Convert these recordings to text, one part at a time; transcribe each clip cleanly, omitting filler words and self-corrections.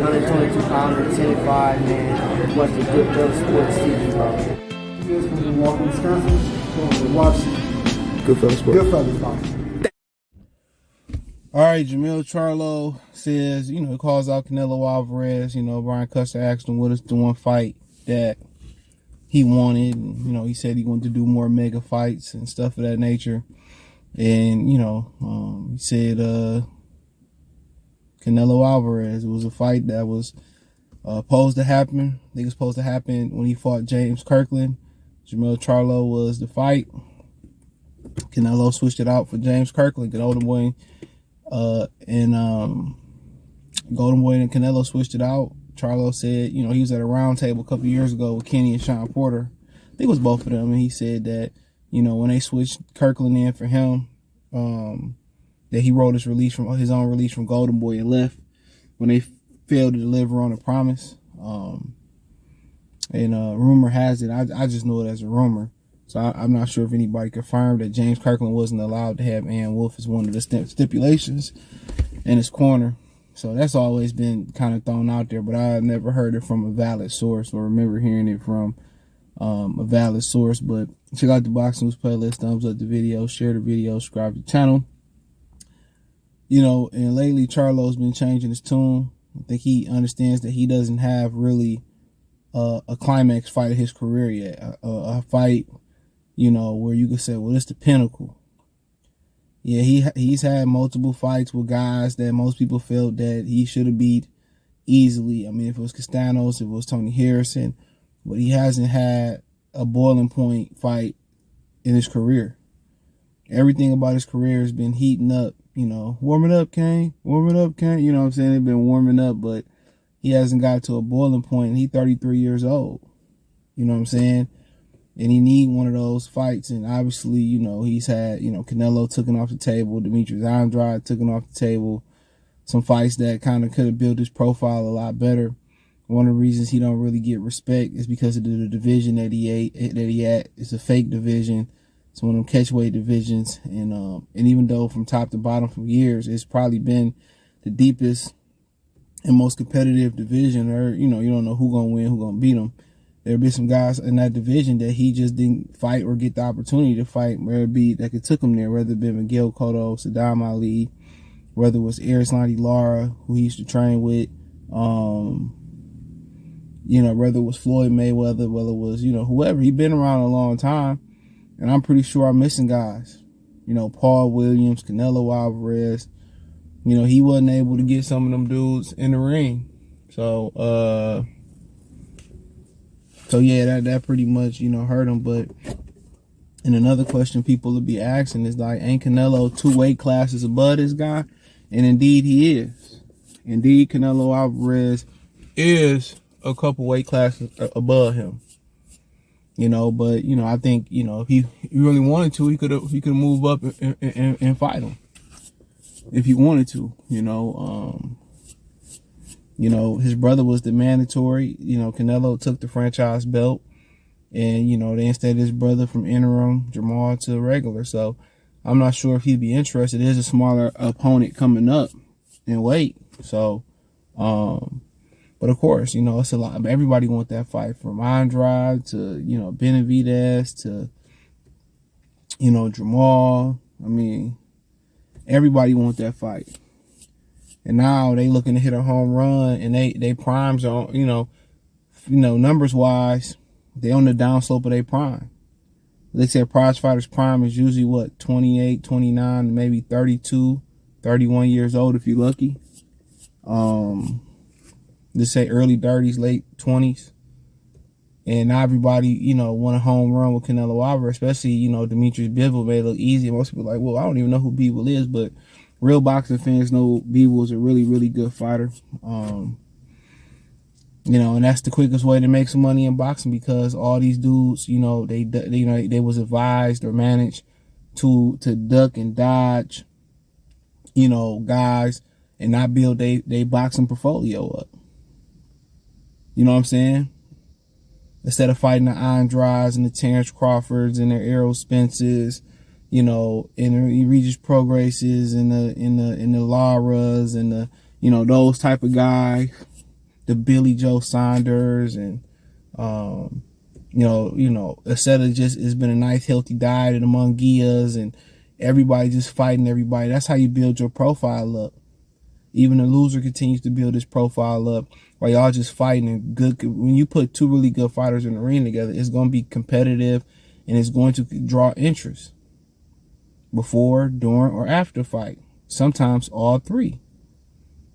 122 pounder, 10-5, man. Watch the Goodfellas Sports TV, bro. You guys from Milwaukee, Wisconsin. Watch Goodfellas Sports. Goodfellas, bro. All right, Jermell Charlo says, he calls out Canelo Alvarez. Brian Custer asked him what is the one fight that he wanted. And, he said he wanted to do more mega fights and stuff of that nature. And, he said Canelo Alvarez, it was a fight that was supposed to happen. I think it was supposed to happen when he fought James Kirkland. Jermell Charlo was the fight. Canelo switched it out for James Kirkland. Golden Boy and Canelo switched it out. Charlo said, he was at a round table a couple years ago with Kenny and Sean Porter. I think it was both of them. And he said that, when they switched Kirkland in for him, that he wrote his own release from Golden Boy and left when they failed to deliver on a promise. Rumor has it, I just know it as a rumor. So I'm not sure if anybody confirmed that James Kirkland wasn't allowed to have Ann Wolfe as one of the stipulations in his corner. So that's always been kind of thrown out there, but I've never heard it from a valid source or remember hearing it from a valid source. But check out the Boxing News playlist, thumbs up the video, share the video, subscribe to the channel. And lately Charlo's been changing his tune. I think he understands that he doesn't have really a climax fight of his career yet. A fight, where you could say, well, it's the pinnacle. Yeah, he's had multiple fights with guys that most people felt that he should have beat easily. I mean, if it was Castanos, if it was Tony Harrison, but he hasn't had a boiling point fight in his career. Everything about his career has been heating up, warming up, Kane, warming up, Kane. You know what I'm saying? They've been warming up, but he hasn't got to a boiling point, and he's 33 years old. You know what I'm saying? And he need one of those fights. And obviously, he's had, Canelo took him off the table. Demetrius Andrade took him off the table. Some fights that kind of could have built his profile a lot better. One of the reasons he don't really get respect is because of the division that he at. It's a fake division. It's one of them catchweight divisions. And even though from top to bottom for years, it's probably been the deepest and most competitive division, or, you don't know who gonna win, who gonna beat him. There'll be some guys in that division that he just didn't fight or get the opportunity to fight, whether it be that could took him there, whether it be Miguel Cotto, Saddam Ali, whether it was Erislandy Lara, who he used to train with, whether it was Floyd Mayweather, whether it was, whoever. He's been around a long time, and I'm pretty sure I'm missing guys. Paul Williams, Canelo Alvarez. He wasn't able to get some of them dudes in the ring. So yeah, that pretty much, hurt him. But, and another question people will be asking is like, ain't Canelo 2 weight classes above this guy? And indeed he is. Indeed, Canelo Alvarez is a couple weight classes above him. But, I think, if he really wanted to, he could move up and fight him. If he wanted to, his brother was the mandatory. Canelo took the franchise belt, and, they instead his brother from interim, Jermell, to regular. So I'm not sure if he'd be interested. There's a smaller opponent coming up in weight. So, but of course, it's a lot. Everybody want that fight, from Andrade to, Benavidez to, Jermell. I mean, everybody want that fight. And now they looking to hit a home run, and they primes are, numbers wise, they on the downslope of their prime. They say a prize fighter's prime is usually what, 28, 29, maybe 32, 31 years old if you're lucky. Let's say early 30s, late 20s. And now everybody, want a home run with Canelo Alvarez, especially, Demetrius Bivol made it look easy. Most people are like, well, I don't even know who Bivol is, but real boxing fans know Bivol is a really, really good fighter. And that's the quickest way to make some money in boxing, because all these dudes, they was advised or managed to duck and dodge, guys, and not build they boxing portfolio up. You know what I'm saying? Instead of fighting the Andrades and the Terrence Crawfords and their Errol Spences, and the Regis Progresses and the Laras and the, those type of guys, the Billy Joe Saunders and instead of just it's been a nice healthy diet and among Gias and everybody just fighting everybody. That's how you build your profile up. Even the loser continues to build his profile up while y'all just fighting. And good, when you put two really good fighters in the ring together, it's going to be competitive and it's going to draw interest before, during, or after fight. Sometimes all three.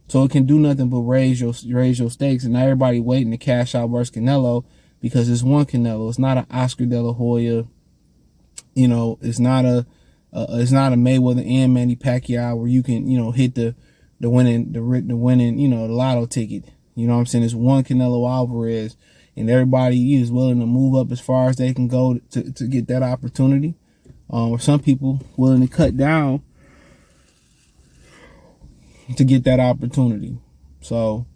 So it can do nothing but raise your stakes. And now everybody waiting to cash out versus Canelo because it's one Canelo. It's not an Oscar De La Hoya. It's not a Mayweather and Manny Pacquiao where you can hit the winning the lotto ticket. You know what I'm saying? It's one Canelo Alvarez, and everybody is willing to move up as far as they can go to get that opportunity. Or some people willing to cut down to get that opportunity. So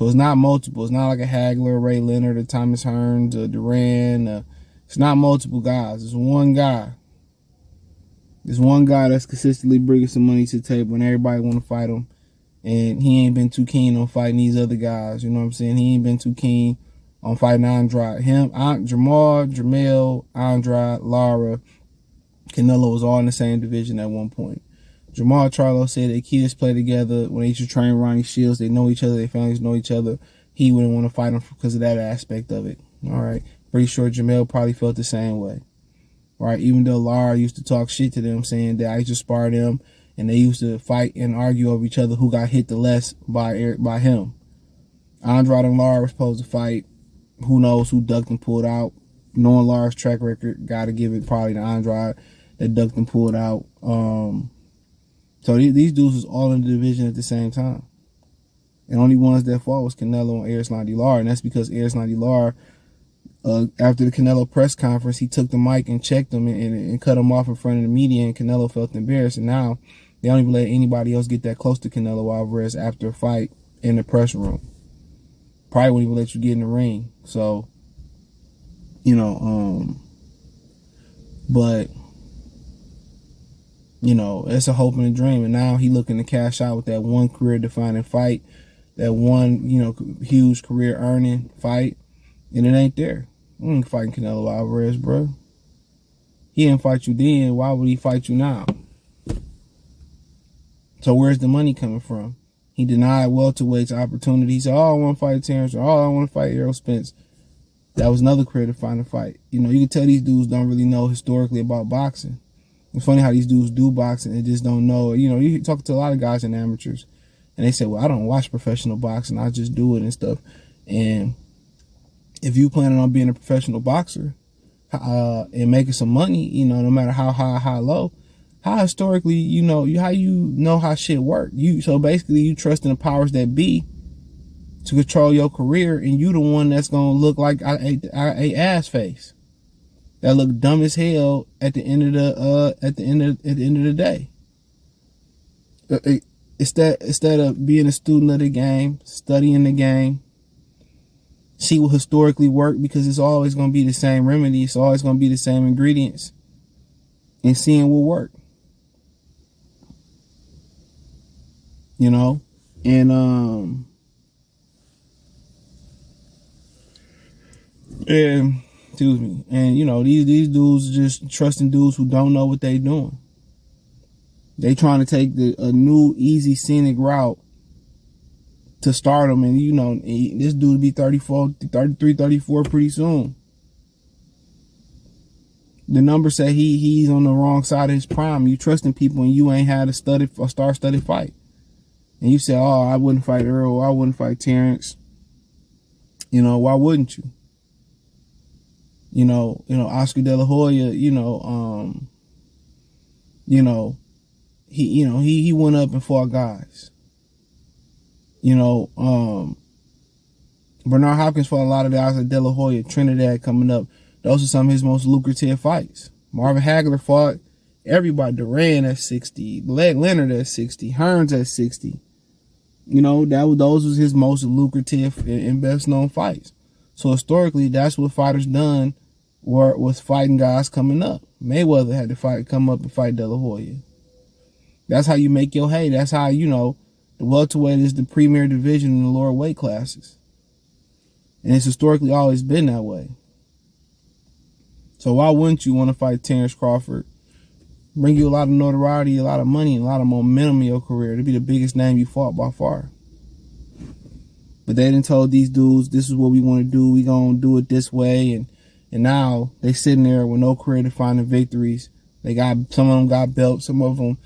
it's not multiple. It's not like a Hagler, Ray Leonard, or Thomas Hearns, or Duran. It's not multiple guys. It's one guy. There's one guy that's consistently bringing some money to the table, and everybody want to fight him. And he ain't been too keen on fighting these other guys. You know what I'm saying? He ain't been too keen on fighting Andrade. Jermell, Andrade, Lara, Canelo was all in the same division at one point. Jermell Charlo said they kids play together. When they used to train Ronnie Shields, they know each other. Their families know each other. He wouldn't want to fight him because of that aspect of it. All right. Pretty sure Jermell probably felt the same way. Right, even though Lara used to talk shit to them, saying that I used to spar them, and they used to fight and argue over each other who got hit the less by him. Andrade and Lara were supposed to fight. Who knows who ducked and pulled out? Knowing Lara's track record, got to give it probably to Andrade that ducked and pulled out. So these dudes was all in the division at the same time, and only ones that fought was Canelo and Erislandy Lara, and that's because Erislandy Lara. After the Canelo press conference, he took the mic and checked him and cut him off in front of the media, and Canelo felt embarrassed. And now they don't even let anybody else get that close to Canelo Alvarez after a fight in the press room. Probably won't even let you get in the ring. So, but, it's a hope and a dream. And now he looking to cash out with that one career-defining fight, that one, huge career-earning fight, and it ain't there. He ain't fighting Canelo Alvarez, bro. He didn't fight you then. Why would he fight you now? So where's the money coming from? He denied welterweights opportunity. He said, I want to fight Terrence, or I want to fight Errol Spence. That was another career-defining fight. You can tell these dudes don't really know historically about boxing. It's funny how these dudes do boxing and just don't know. You talk to a lot of guys in amateurs, and they say, well, I don't watch professional boxing. I just do it and stuff. And if you planning on being a professional boxer and making some money, no matter how high, how low, how historically, how shit work. So basically you trust in the powers that be to control your career, and you the one that's gonna look like a ass face that look dumb as hell at the end of the day. Instead of being a student of the game, studying the game, see what historically worked, because it's always going to be the same remedy. It's always going to be the same ingredients, and seeing what work. And excuse me. And these dudes just trusting dudes who don't know what they doing. They trying to take a new easy scenic route to stardom, and this dude be 34, 33, 34 pretty soon. The numbers say he's on the wrong side of his prime. You trusting people and you ain't had a star-studded fight. And you say, oh, I wouldn't fight Earl, I wouldn't fight Terrence. Why wouldn't you? Oscar De La Hoya, he went up and fought guys. Bernard Hopkins fought a lot of guys like De La Hoya, Trinidad coming up. Those are some of his most lucrative fights. Marvin Hagler fought everybody. Duran at 60, Leonard at 60, Hearns at 60. Those was his most lucrative and best known fights. So historically, that's what fighters done was fighting guys coming up. Mayweather had to come up and fight De La Hoya. That's how you make your hay. That's how, The welterweight is the premier division in the lower weight classes. And it's historically always been that way. So why wouldn't you want to fight Terrence Crawford? Bring you a lot of notoriety, a lot of money, and a lot of momentum in your career. To be the biggest name you fought by far. But they didn't told these dudes, this is what we want to do. We going to do it this way. And now they sitting there with no career defining victories. Some of them got belts. Some of them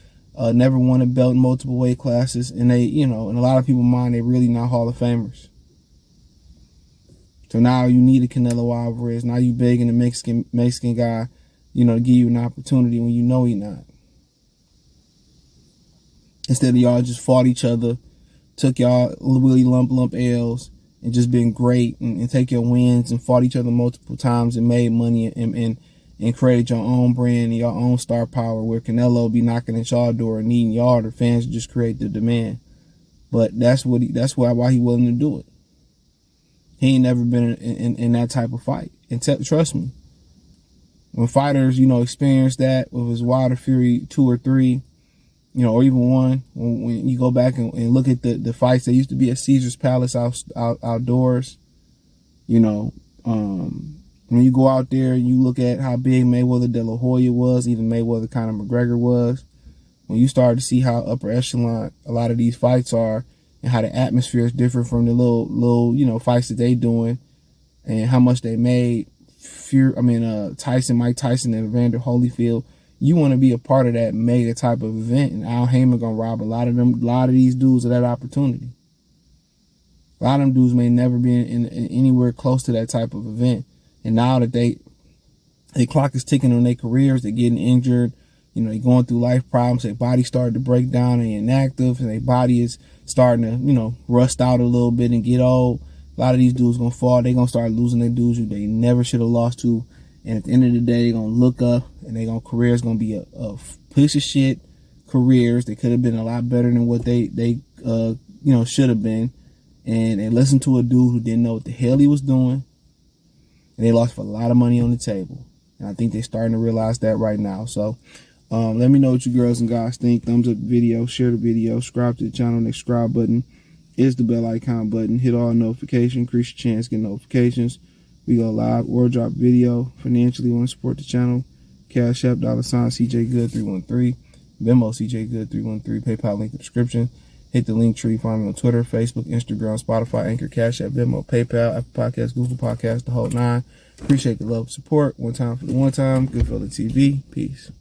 never won a belt in multiple weight classes. And they, in a lot of people's mind, they really not Hall of Famers. So now you need a Canelo Alvarez. Now you begging a Mexican guy, to give you an opportunity when you know he not. Instead of y'all just fought each other, took y'all really lump L's and just been great and take your wins and fought each other multiple times and made money and created your own brand and your own star power, where Canelo be knocking at y'all door and needing y'all, the fans just create the demand. But that's why he willing to do it. He ain't never been in that type of fight. And trust me, when fighters, experience that with his Wilder Fury 2 or 3, or even 1, when you go back and look at the fights that used to be at Caesar's Palace outdoors, when you go out there and you look at how big Mayweather De La Hoya was, even Mayweather Conor McGregor was, when you start to see how upper echelon a lot of these fights are and how the atmosphere is different from the little fights that they doing and how much they made, Mike Tyson and Evander Holyfield, you want to be a part of that mega type of event, and Al Heyman gonna rob a lot of these dudes of that opportunity. A lot of them dudes may never be in anywhere close to that type of event, and now that their clock is ticking on their careers, they're getting injured, they're going through life problems, their body started to break down and inactive, and their body is starting to rust out a little bit and get old. A lot of these dudes gonna fall. They're gonna start losing their dudes who they never should have lost to. And at the end of the day, they're going to look up and their careers going to be a piece of shit careers. They could have been a lot better than what they should have been. And they listened to a dude who didn't know what the hell he was doing. And they lost a lot of money on the table. And I think they're starting to realize that right now. So let me know what you girls and guys think. Thumbs up the video, share the video, subscribe to the channel. The subscribe button is the bell icon button. Hit all notifications, increase your chance to get notifications. We go live or drop video. Financially, want to support the channel. Cash App, $ CJ Good 313. Venmo CJ Good 313. PayPal link in the description. Hit the link tree. Find me on Twitter, Facebook, Instagram, Spotify, Anchor, Cash App, Venmo, PayPal, Apple Podcasts, Google Podcasts, the whole 9. Appreciate the love and support. One time for the one time. Good for the TV. Peace.